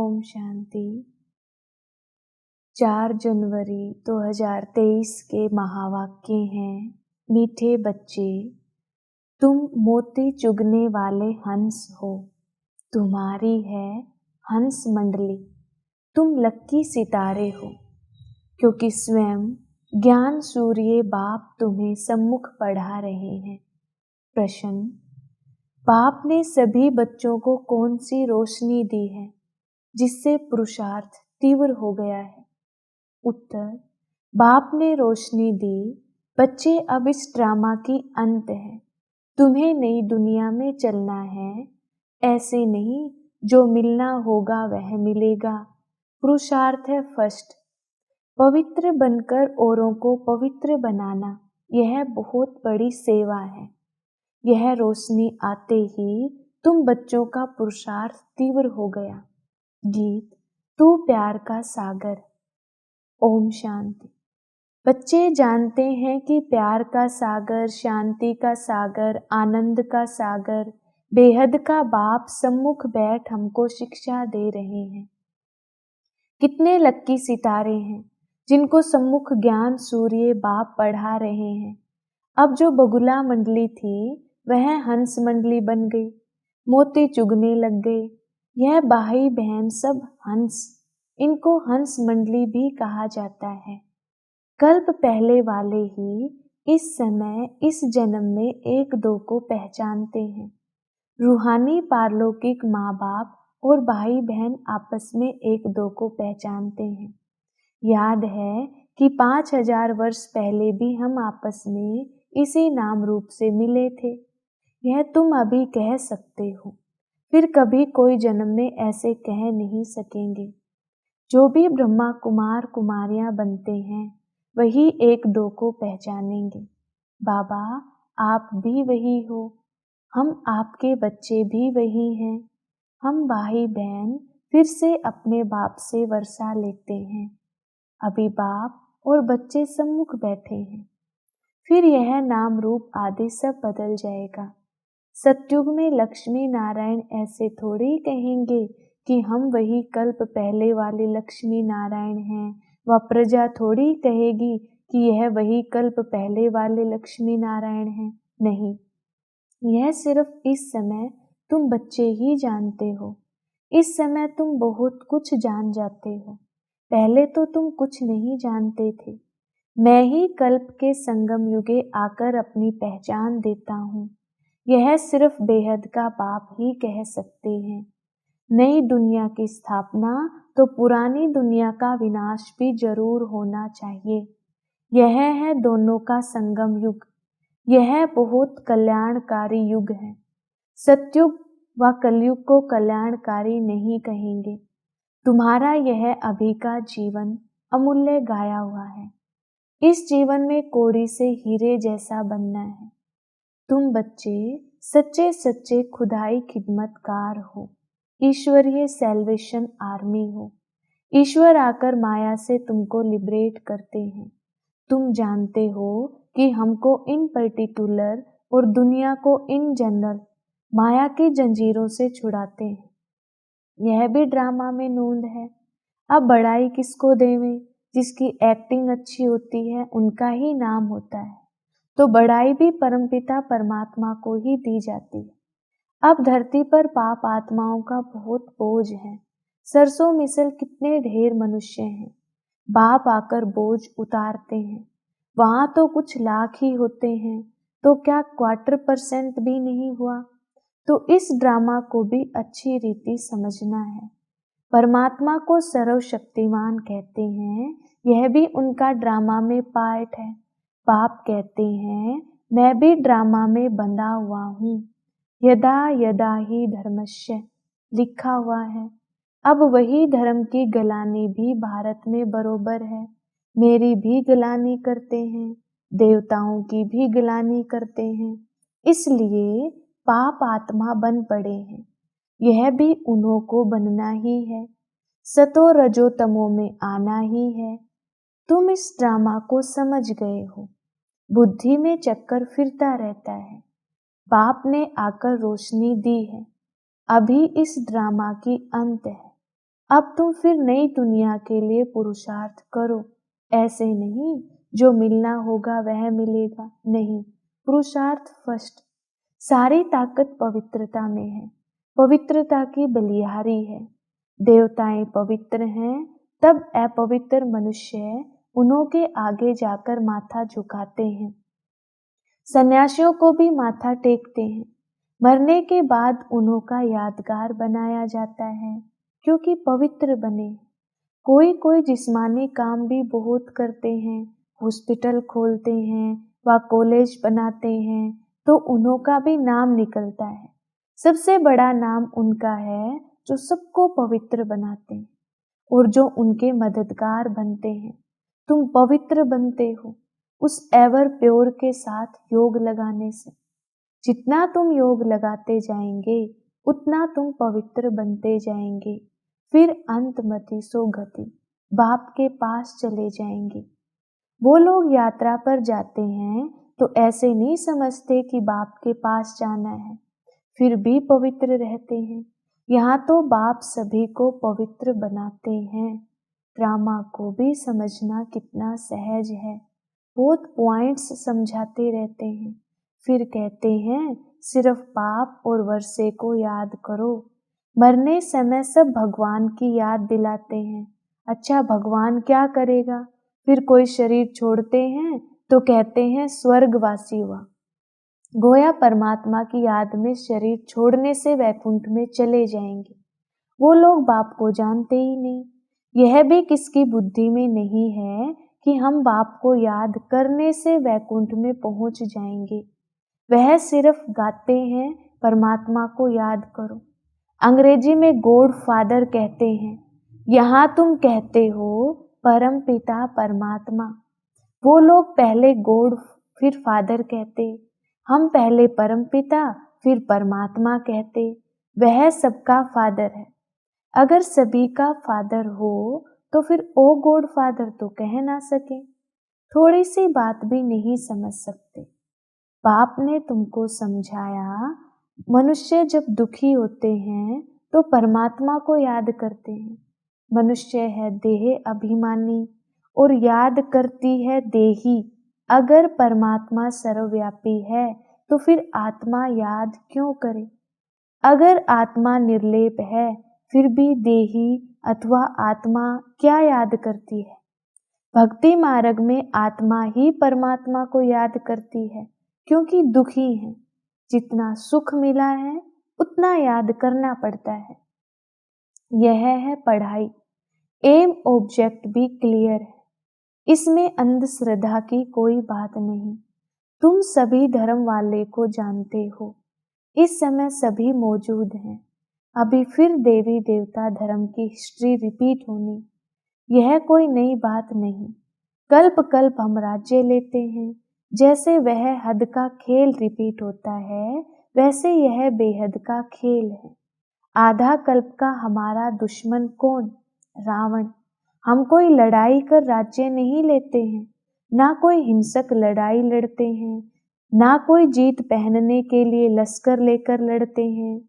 ओम शांति। 4 जनवरी 2023 के महावाक्य हैं। मीठे बच्चे, तुम मोती चुगने वाले हंस हो। तुम्हारी है हंस मंडली। तुम लक्की सितारे हो, क्योंकि स्वयं ज्ञान सूर्य बाप तुम्हें सम्मुख पढ़ा रहे हैं। प्रश्न: बाप ने सभी बच्चों को कौन सी रोशनी दी है जिससे पुरुषार्थ तीव्र हो गया है? उत्तर: बाप ने रोशनी दी, बच्चे अब इस ड्रामा की अंत है। तुम्हें नई दुनिया में चलना है, ऐसे नहीं जो मिलना होगा वह मिलेगा। पुरुषार्थ है फर्स्ट। पवित्र बनकर औरों को पवित्र बनाना, यह बहुत बड़ी सेवा है। यह रोशनी आते ही तुम बच्चों का पुरुषार्थ तीव्र हो गया। गीत: तू प्यार का सागर। ओम शांति। बच्चे जानते हैं कि प्यार का सागर, शांति का सागर, आनंद का सागर, बेहद का बाप सम्मुख बैठ हमको शिक्षा दे रहे हैं। कितने लक्की सितारे हैं जिनको सम्मुख ज्ञान सूर्य बाप पढ़ा रहे हैं। अब जो बगुला मंडली थी वह हंस मंडली बन गई, मोती चुगने लग गए। यह भाई बहन सब हंस, इनको हंस मंडली भी कहा जाता है। कल्प पहले वाले ही इस समय इस जन्म में एक दो को पहचानते हैं। रूहानी पारलौकिक माँ बाप और भाई बहन आपस में एक दो को पहचानते हैं। याद है कि 5000 वर्ष पहले भी हम आपस में इसी नाम रूप से मिले थे। यह तुम अभी कह सकते हो, फिर कभी कोई जन्म में ऐसे कह नहीं सकेंगे। जो भी ब्रह्मा कुमार कुमारियां बनते हैं वही एक दो को पहचानेंगे। बाबा, आप भी वही हो, हम आपके बच्चे भी वही हैं। हम भाई बहन फिर से अपने बाप से वर्षा लेते हैं। अभी बाप और बच्चे सम्मुख बैठे हैं। फिर यह नाम रूप आदि सब बदल जाएगा। सतयुग में लक्ष्मी नारायण ऐसे थोड़ी कहेंगे कि हम वही कल्प पहले वाले लक्ष्मी नारायण हैं। वह प्रजा थोड़ी कहेगी कि यह वही कल्प पहले वाले लक्ष्मी नारायण हैं। नहीं, यह सिर्फ इस समय तुम बच्चे ही जानते हो। इस समय तुम बहुत कुछ जान जाते हो। पहले तो तुम कुछ नहीं जानते थे। मैं ही कल्प के संगम युगे आकर अपनी पहचान देता हूँ। यह सिर्फ बेहद का बाप ही कह सकते हैं। नई दुनिया की स्थापना तो पुरानी दुनिया का विनाश भी जरूर होना चाहिए। यह है दोनों का संगम युग। यह बहुत कल्याणकारी युग है। सतयुग व कलयुग को कल्याणकारी नहीं कहेंगे। तुम्हारा यह अभी का जीवन अमूल्य गाया हुआ है। इस जीवन में कोड़ी से हीरे जैसा बनना है। तुम बच्चे सच्चे सच्चे खुदाई खिदमतकार हो, ईश्वरीय सैल्वेशन आर्मी हो। ईश्वर आकर माया से तुमको लिबरेट करते हैं। तुम जानते हो कि हमको इन पर्टिकुलर और दुनिया को इन जनरल माया की जंजीरों से छुड़ाते हैं। यह भी ड्रामा में नूंद है। अब बड़ाई किसको देवें? जिसकी एक्टिंग अच्छी होती है उनका ही नाम होता है, तो बड़ाई भी परमपिता परमात्मा को ही दी जाती है। अब धरती पर पाप आत्माओं का बहुत बोझ है। सरसों मिसल कितने ढेर मनुष्य हैं। बाप आकर बोझ उतारते हैं। वहां तो कुछ लाख ही होते हैं, तो क्या 1/4% भी नहीं हुआ? तो इस ड्रामा को भी अच्छी रीति समझना है। परमात्मा को सर्वशक्तिमान कहते हैं, यह भी उनका ड्रामा में पार्ट है। बाप कहते हैं, मैं भी ड्रामा में बंधा हुआ हूँ। यदा यदा ही धर्मस्य लिखा हुआ है। अब वही धर्म की गलानी भी भारत में बरोबर है। मेरी भी गलानी करते हैं, देवताओं की भी गलानी करते हैं। इसलिए पाप आत्मा बन पड़े हैं। यह भी उन्हों को बनना ही है। सतो रजो तमो में आना ही है। तुम इस ड्रामा को समझ गए हो। बुद्धि में चक्कर फिरता रहता है। बाप ने आकर रोशनी दी है। अभी इस ड्रामा की अंत है। अब तुम फिर नई दुनिया के लिए पुरुषार्थ करो। ऐसे नहीं जो मिलना होगा वह मिलेगा, नहीं, पुरुषार्थ फर्स्ट। सारी ताकत पवित्रता में है, पवित्रता की बलिहारी है। देवताएं पवित्र हैं, तब अपवित्र मनुष्य उन्हों के आगे जाकर माथा झुकाते हैं। सन्यासियों को भी माथा टेकते हैं। मरने के बाद उन्हों का यादगार बनाया जाता है, क्योंकि पवित्र बने। कोई कोई जिस्मानी काम भी बहुत करते हैं, हॉस्पिटल खोलते हैं व कॉलेज बनाते हैं, तो उन्हों का भी नाम निकलता है। सबसे बड़ा नाम उनका है जो सबको पवित्र बनाते हैं और जो उनके मददगार बनते हैं। तुम पवित्र बनते हो उस एवर प्योर के साथ योग लगाने से। जितना तुम योग लगाते जाएंगे उतना तुम पवित्र बनते जाएंगे। फिर अंतमति सो गति, बाप के पास चले जाएंगे। वो लोग यात्रा पर जाते हैं तो ऐसे नहीं समझते कि बाप के पास जाना है, फिर भी पवित्र रहते हैं। यहाँ तो बाप सभी को पवित्र बनाते हैं। ड्रामा को भी समझना कितना सहज है। बहुत पॉइंट्स समझाते रहते हैं, फिर कहते हैं सिर्फ पाप और वर्षे को याद करो। मरने समय सब भगवान की याद दिलाते हैं। अच्छा, भगवान क्या करेगा? फिर कोई शरीर छोड़ते हैं तो कहते हैं स्वर्गवासी हुआ। गोया परमात्मा की याद में शरीर छोड़ने से वैकुंठ में चले जाएंगे। वो लोग बाप को जानते ही नहीं। यह भी किसकी बुद्धि में नहीं है कि हम बाप को याद करने से वैकुंठ में पहुंच जाएंगे। वह सिर्फ गाते हैं परमात्मा को याद करो। अंग्रेजी में गॉड फादर कहते हैं, यहाँ तुम कहते हो परम पिता परमात्मा। वो लोग पहले गॉड फिर फादर कहते, हम पहले परम पिता फिर परमात्मा कहते। वह सबका फादर है। अगर सभी का फादर हो तो फिर ओ गॉड फादर तो कह ना सके। थोड़ी सी बात भी नहीं समझ सकते। बाप ने तुमको समझाया, मनुष्य जब दुखी होते हैं तो परमात्मा को याद करते हैं। मनुष्य है देह अभिमानी और याद करती है देही। अगर परमात्मा सर्वव्यापी है तो फिर आत्मा याद क्यों करे? अगर आत्मा निर्लेप है फिर भी देही अथवा आत्मा क्या याद करती है? भक्ति मार्ग में आत्मा ही परमात्मा को याद करती है, क्योंकि दुखी है। जितना सुख मिला है उतना याद करना पड़ता है। यह है पढ़ाई। एम ऑब्जेक्ट भी क्लियर है, इसमें अंधश्रद्धा की कोई बात नहीं। तुम सभी धर्म वाले को जानते हो, इस समय सभी मौजूद हैं। अभी फिर देवी देवता धर्म की हिस्ट्री रिपीट होनी, यह कोई नई बात नहीं। कल्प कल्प हम राज्य लेते हैं। जैसे वह हद का खेल रिपीट होता है, वैसे यह बेहद का खेल है। आधा कल्प का हमारा दुश्मन कौन? रावण। हम कोई लड़ाई कर राज्य नहीं लेते हैं, ना कोई हिंसक लड़ाई लड़ते हैं, ना कोई जीत पहनने के लिए लश्कर लेकर लड़ते हैं।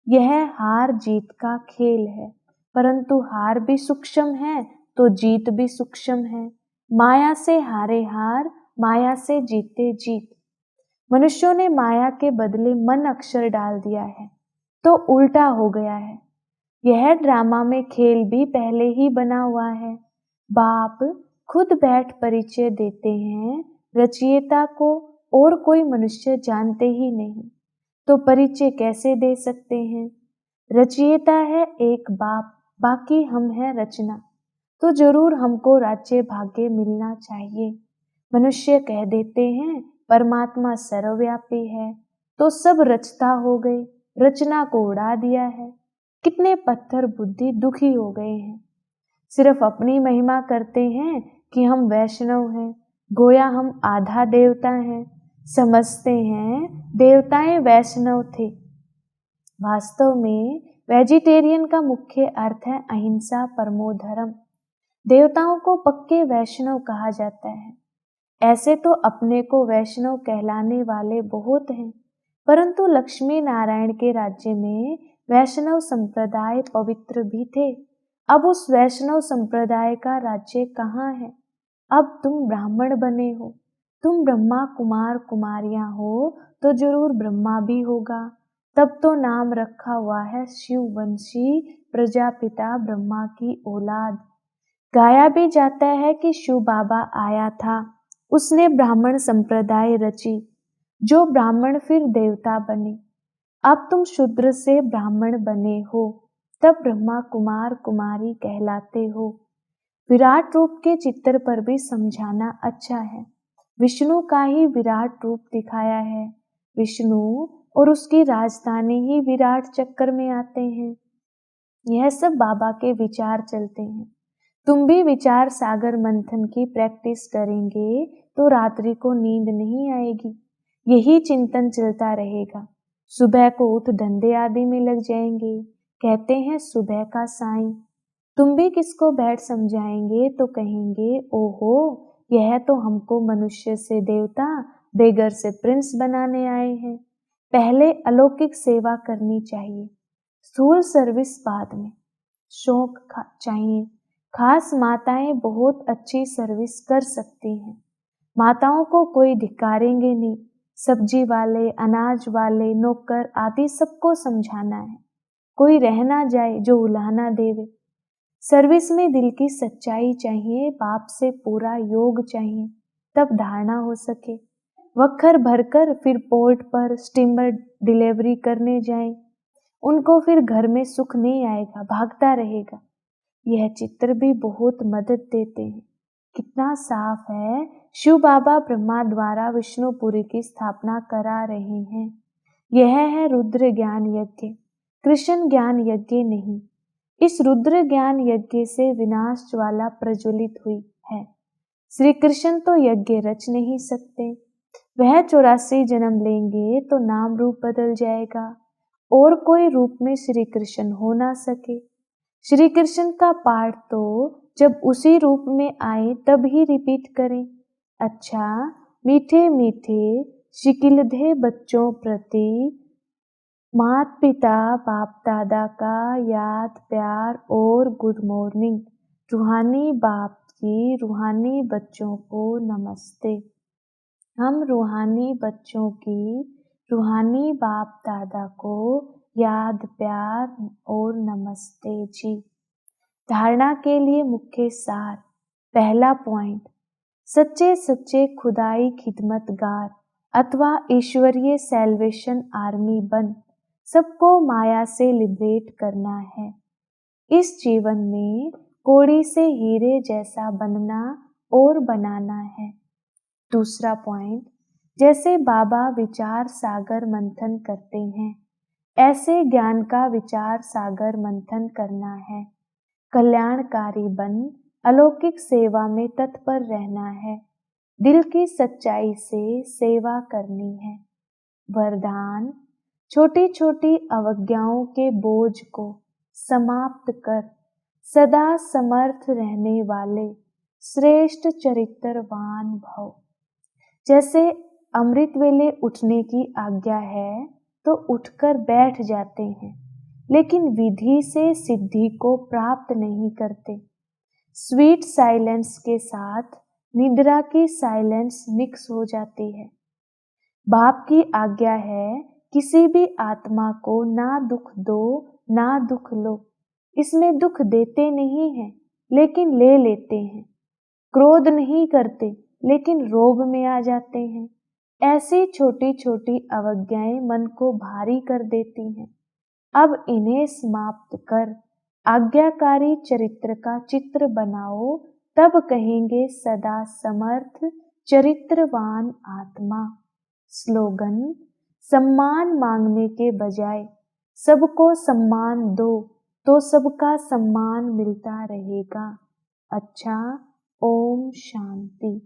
यह हार जीत का खेल है, परंतु हार भी सूक्ष्म है तो जीत भी सूक्ष्म है। माया से हारे हार, माया से जीते जीत। मनुष्यों ने माया के बदले मन अक्षर डाल दिया है तो उल्टा हो गया है। यह ड्रामा में खेल भी पहले ही बना हुआ है। बाप खुद बैठ परिचय देते हैं रचयिता को, और कोई मनुष्य जानते ही नहीं तो परिचय कैसे दे सकते हैं? रचयिता है एक बाप, बाकी हम हैं रचना, तो जरूर हमको राज्य भाग्य मिलना चाहिए। मनुष्य कह देते हैं परमात्मा सर्वव्यापी है, तो सब रचता हो गए, रचना को उड़ा दिया है। कितने पत्थर बुद्धि दुखी हो गए हैं। सिर्फ अपनी महिमा करते हैं कि हम वैष्णव हैं, गोया हम आधा देवता हैं। समझते हैं देवताएं वैष्णव थे। वास्तव में वेजिटेरियन का मुख्य अर्थ है अहिंसा परमो धर्म। देवताओं को पक्के वैष्णव कहा जाता है। ऐसे तो अपने को वैष्णव कहलाने वाले बहुत हैं, परंतु लक्ष्मी नारायण के राज्य में वैष्णव संप्रदाय पवित्र भी थे। अब उस वैष्णव संप्रदाय का राज्य कहाँ है? अब तुम ब्राह्मण बने हो, तुम ब्रह्मा कुमार कुमारियां हो तो जरूर ब्रह्मा भी होगा। तब तो नाम रखा हुआ है शिववंशी प्रजापिता ब्रह्मा की औलाद। गाया भी जाता है कि शिव बाबा आया था, उसने ब्राह्मण संप्रदाय रची, जो ब्राह्मण फिर देवता बने। अब तुम शूद्र से ब्राह्मण बने हो, तब ब्रह्मा कुमार कुमारी कहलाते हो। विराट रूप के चित्र पर भी समझाना अच्छा है। विष्णु का ही विराट रूप दिखाया है। विष्णु और उसकी राजधानी ही विराट चक्कर में आते हैं। यह सब बाबा के विचार चलते हैं। तुम भी विचार सागर मंथन की प्रैक्टिस करेंगे तो रात्रि को नींद नहीं आएगी। यही चिंतन चलता रहेगा। सुबह को उठ धंधे आदि में लग जाएंगे। कहते हैं सुबह का साईं। तुम भी किसको बैठ समझाएंगे तो कहेंगे, ओहो यह तो हमको मनुष्य से देवता, बेगर से प्रिंस बनाने आए हैं। पहले अलौकिक सेवा करनी चाहिए, स्थूल सर्विस बाद में। शौक चाहिए। खास माताएं बहुत अच्छी सर्विस कर सकती हैं। माताओं को कोई धिक्कारेंगे नहीं। सब्जी वाले, अनाज वाले, नौकर आदि सबको समझाना है। कोई रह ना जाए जो उलाहना देवे। सर्विस में दिल की सच्चाई चाहिए, बाप से पूरा योग चाहिए, तब धारणा हो सके। वक्खर भरकर फिर पोर्ट पर स्टीमर डिलीवरी करने जाएं, उनको फिर घर में सुख नहीं आएगा, भागता रहेगा। यह चित्र भी बहुत मदद देते हैं। कितना साफ है, शिव बाबा ब्रह्मा द्वारा विष्णुपुरी की स्थापना करा रहे हैं। यह है रुद्र ज्ञान यज्ञ, कृष्ण ज्ञान यज्ञ नहीं। इस रुद्र ज्ञान यज्ञ से विनाश ज्वाला प्रज्वलित हुई है। श्री कृष्ण तो यज्ञ रच नहीं सकते। वह 84 जन्म लेंगे तो नाम रूप बदल जाएगा और कोई रूप में श्री कृष्ण हो ना सके। श्री कृष्ण का पाठ तो जब उसी रूप में आए तब ही रिपीट करें। अच्छा, मीठे मीठे शिकिलधे बच्चों प्रति माता पिता बाप दादा का याद प्यार और गुड मॉर्निंग। रूहानी बाप की रूहानी बच्चों को नमस्ते। हम रूहानी बच्चों की रूहानी बाप दादा को याद प्यार और नमस्ते जी। धारणा के लिए मुख्य सार। पहला पॉइंट, सच्चे सच्चे खुदाई खिदमतगार अथवा ईश्वरीय सैल्वेशन आर्मी बन सबको माया से लिबरेट करना है। इस जीवन में कोड़ी से हीरे जैसा बनना और बनाना है। दूसरा पॉइंट, जैसे बाबा विचार सागर मंथन करते हैं, ऐसे ज्ञान का विचार सागर मंथन करना है। कल्याणकारी बन अलौकिक सेवा में तत्पर रहना है। दिल की सच्चाई से सेवा करनी है। वरदान, छोटी छोटी अवज्ञाओं के बोझ को समाप्त कर सदा समर्थ रहने वाले श्रेष्ठ चरित्रवान भव। जैसे अमृत वेले उठने की आज्ञा है तो उठकर बैठ जाते हैं, लेकिन विधि से सिद्धि को प्राप्त नहीं करते। स्वीट साइलेंस के साथ निद्रा की साइलेंस मिक्स हो जाती है। बाप की आज्ञा है, किसी भी आत्मा को ना दुख दो ना दुख लो। इसमें दुख देते नहीं हैं लेकिन ले लेते हैं। क्रोध नहीं करते लेकिन रोब में आ जाते हैं। ऐसी छोटी छोटी अवज्ञाएं मन को भारी कर देती हैं। अब इन्हें समाप्त कर आज्ञाकारी चरित्र का चित्र बनाओ, तब कहेंगे सदा समर्थ चरित्रवान आत्मा। स्लोगन, सम्मान मांगने के बजाय सबको सम्मान दो तो सबका सम्मान मिलता रहेगा। अच्छा, ओम शांति।